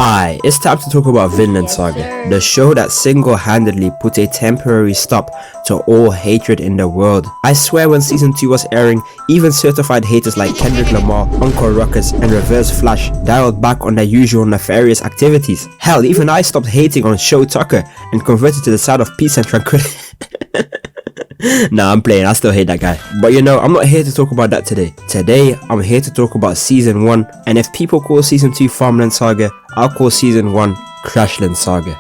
Aye, it's time to talk about Vinland Saga, the show that single-handedly put a temporary stop to all hatred in the world. I swear when season 2 was airing, even certified haters like Kendrick Lamar, Uncle Ruckus and Reverse Flash dialed back on their usual nefarious activities. Hell, even I stopped hating on Show Tucker and converted to the side of peace and tranquility. Nah, I'm playing, I still hate that guy. But you know, I'm not here to talk about that today. Today, I'm here to talk about season 1, and if people call season 2 Farmland Saga, I'll call season 1 Crashland Saga.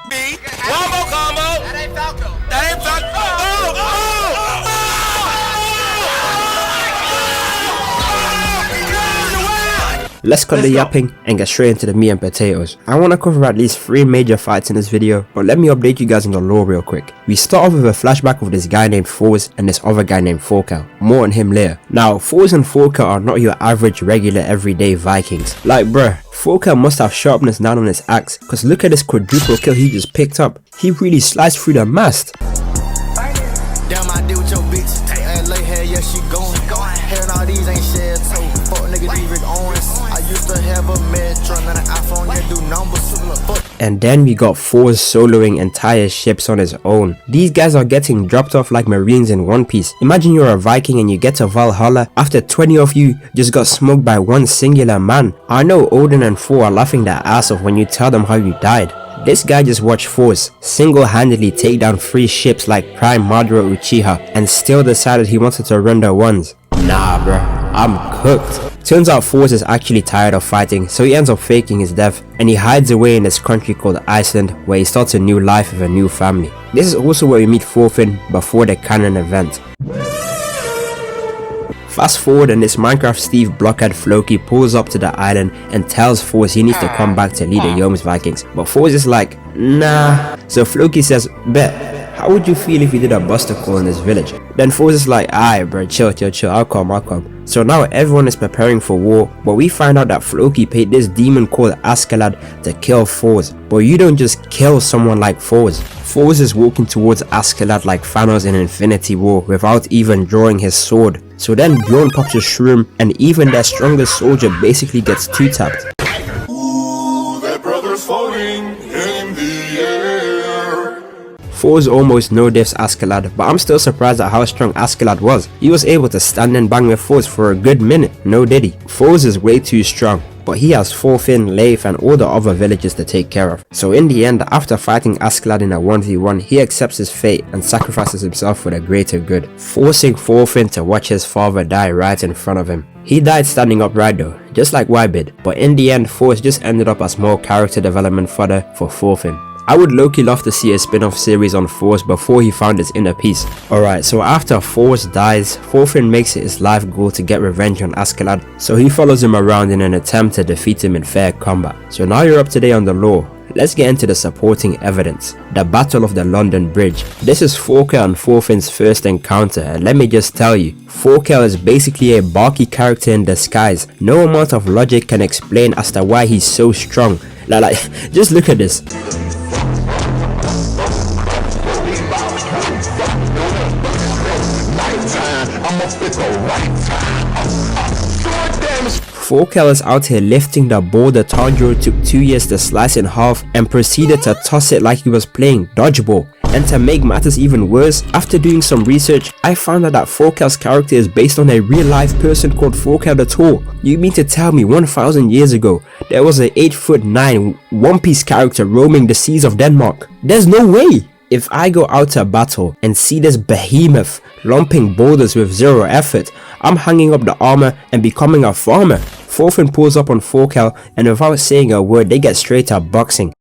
Let's cut the yapping and get straight into the meat and potatoes. I want to cover at least 3 major fights in this video, but let me update you guys on the lore real quick. We start off with a flashback of this guy named Thors and this other guy named Thorkell. More on him later. Now, Thors and Thorkell are not your average regular everyday Vikings. Like bruh, Thorkell must have sharpened down on his axe, cause look at this quadruple kill he just picked up. He really sliced through the mast. Damn, I deal with your bitch. Lay hair, yeah, she going. Hair and all these ain't shared, so fuck nigga, these Rick Owens. I used to have a Metro and an iPhone, yeah, do numbers. And then we got Thors soloing entire ships on his own. These guys are getting dropped off like Marines in One Piece. Imagine you're a Viking and you get to Valhalla after 20 of you just got smoked by one singular man. I know Odin and Thor are laughing their ass off when you tell them how you died. This guy just watched Thors single-handedly take down 3 ships like Prime Madara Uchiha and still decided he wanted to run the ones. Nah bruh, I'm cooked. Turns out Thors is actually tired of fighting, so he ends up faking his death and he hides away in this country called Iceland where he starts a new life with a new family. This is also where we meet Thorfinn before the canon event. Fast forward and this Minecraft Steve blockhead Floki pulls up to the island and tells Thors he needs to come back to lead the Yomes Vikings, but Thors is like, nah. So Floki says, bet, how would you feel if you did a buster call in this village? Then Thors is like, aye bro, chill, I'll come. So now everyone is preparing for war, but we find out that Floki paid this demon called Askeladd to kill Thors. But you don't just kill someone like Thors. Thors is walking towards Askeladd like Thanos in Infinity War without even drawing his sword. So then Bjorn pops a shroom and even their strongest soldier basically gets 2-tapped. Ooh, that brother's floating in the air. Thors almost no-diffs Askeladd, but I'm still surprised at how strong Askeladd was. He was able to stand and bang with Thors for a good minute, no diddy. Thors is way too strong, but he has Thorfinn, Leif and all the other villages to take care of. So in the end, after fighting Askeladd in a 1v1, he accepts his fate and sacrifices himself for the greater good, forcing Thorfinn to watch his father die right in front of him. He died standing upright though, just like Wybid, but in the end Thors just ended up as more character development fodder for Thorfinn. I would low-key love to see a spin-off series on Thors before he found his inner peace. Alright, so after Thors dies, Thorfinn makes it his life goal to get revenge on Askeladd, so he follows him around in an attempt to defeat him in fair combat. So now you're up to date on the lore. Let's get into the supporting evidence. The Battle of the London Bridge. This is Thorkell and Thorfinn's first encounter, and let me just tell you, Thorkell is basically a Baki character in disguise. No amount of logic can explain as to why he's so strong. Like just look at this. Thorkell is out here lifting the boulder Tanjiro took 2 years to slice in half and proceeded to toss it like he was playing dodgeball. And to make matters even worse, after doing some research, I found out that Thorkell's character is based on a real life person called Thorkell the Tall. You mean to tell me 1000 years ago, there was an 8'9" One Piece character roaming the seas of Denmark? There's no way! If I go out to battle and see this behemoth lumping boulders with 0 effort, I'm hanging up the armor and becoming a farmer. Thorfinn pulls up on Thorkell and without saying a word, they get straight to boxing.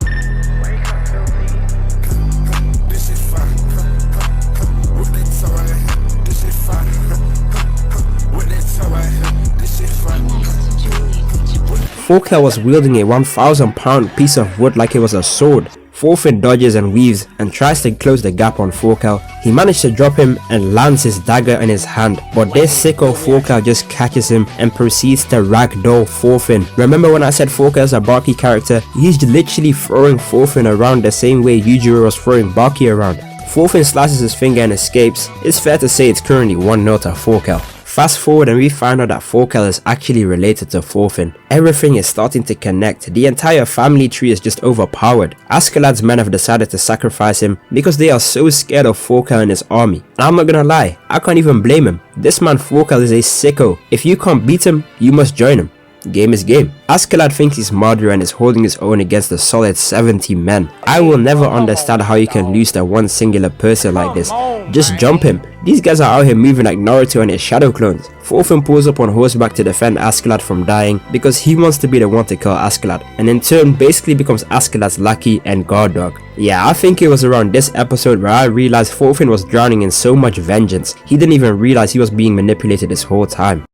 Thorkell was wielding a 1,000-pound piece of wood like it was a sword. Thorfinn dodges and weaves and tries to close the gap on Thorkell. He managed to drop him and lands his dagger in his hand, but this sicko Thorkell just catches him and proceeds to ragdoll Thorfinn. Remember when I said Thorkell is a Baki character? He's literally throwing Thorfinn around the same way Yujiro was throwing Baki around. Thorfinn slices his finger and escapes. It's fair to say it's currently 1-0 to Thorkell. Fast forward and we find out that Thorkell is actually related to Thorfinn. Everything is starting to connect, the entire family tree is just overpowered. Askeladd's men have decided to sacrifice him because they are so scared of Thorkell and his army. And I'm not gonna lie, I can't even blame him. This man Thorkell is a sicko. If you can't beat him, you must join him. Game is game. Askeladd thinks he's murderer and is holding his own against a solid 70 men. I will never understand how you can lose to one singular person like this. Just jump him. These guys are out here moving like Naruto and his shadow clones. Thorfinn pulls up on horseback to defend Askeladd from dying because he wants to be the one to kill Askeladd, and in turn basically becomes Askeladd's lackey and guard dog. Yeah, I think it was around this episode where I realized Thorfinn was drowning in so much vengeance. He didn't even realize he was being manipulated this whole time.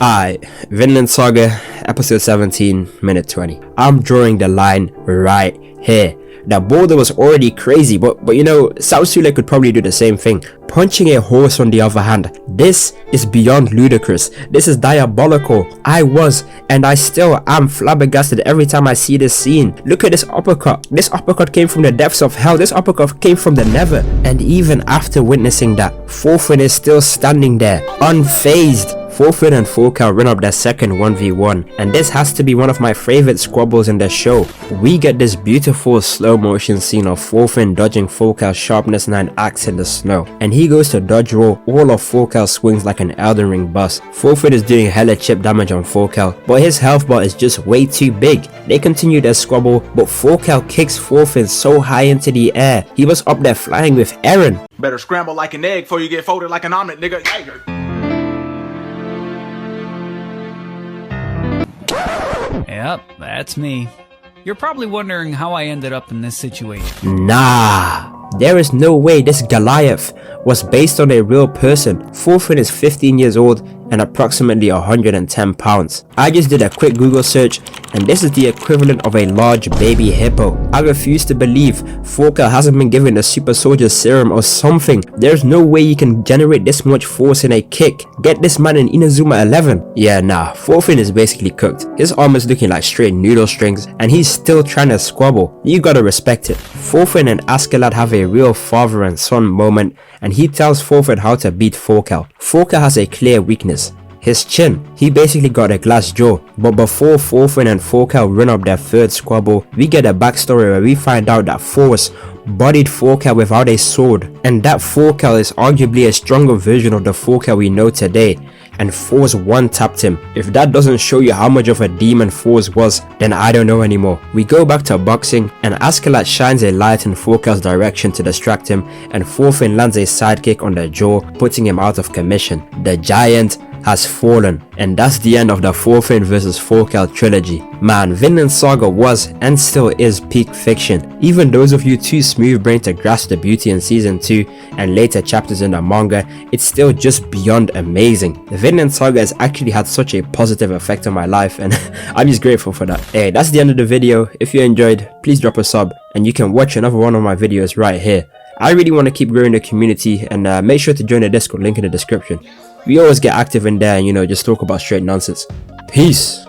Alright, Vinland Saga, episode 17, minute 20. I'm drawing the line right here. The boulder was already crazy, but you know, South Sule could probably do the same thing. Punching a horse on the other hand, this is beyond ludicrous. This is diabolical. I was, and I still am flabbergasted every time I see this scene. Look at this uppercut. This uppercut came from the depths of hell. This uppercut came from the nether. And even after witnessing that, Thorfinn is still standing there, unfazed. Thorfinn and Thorkell run up their second 1v1, and this has to be one of my favorite squabbles in the show. We get this beautiful slow motion scene of Thorfinn dodging Thorkell's sharpness 9 axe in the snow, and he goes to dodge roll all of Thorkell's swings like an Elden Ring boss. Thorfinn is doing hella chip damage on Thorkell, but his health bar is just way too big. They continue their squabble, but Thorkell kicks Thorfinn so high into the air, he was up there flying with Aaron. Better scramble like an egg before you get folded like an omelet, nigga. Yep, that's me. You're probably wondering how I ended up in this situation. Nah, there is no way this Goliath was based on a real person. Thorfinn is 15 years old and approximately 110 pounds. I just did a quick Google search and this is the equivalent of a large baby hippo. I refuse to believe Thorkell hasn't been given a super soldier serum or something. There's no way you can generate this much force in a kick. Get this man in Inazuma 11. Yeah, nah, Thorfinn is basically cooked. His arm is looking like straight noodle strings and he's still trying to squabble. You gotta respect it. Thorfinn and Askeladd have a real father and son moment and he tells Thorfinn how to beat Thorkell. Thorkell has a clear weakness. His chin. He basically got a glass jaw. But before Thorfinn and Thorkell run up their third squabble, we get a backstory where we find out that Thors bodied Thorkell without a sword, and that Thorkell is arguably a stronger version of the Thorkell we know today, and Thors one-tapped him. If that doesn't show you how much of a demon Thors was, then I don't know anymore. We go back to boxing, and Askeladd shines a light in Thorkell's direction to distract him, and Thorfinn lands a sidekick on the jaw, putting him out of commission. The giant has fallen, and that's the end of the Thorfinn vs Thorkell trilogy. Man, Vinland Saga was and still is peak fiction. Even those of you too smooth-brained to grasp the beauty in season 2 and later chapters in the manga, it's still just beyond amazing. The Vinland Saga has actually had such a positive effect on my life and I'm just grateful for that. Hey, that's the end of the video. If you enjoyed, please drop a sub and you can watch another one of my videos right here. I really want to keep growing the community and make sure to join the Discord, link in the description. We always get active in there and, you know, just talk about straight nonsense. Peace.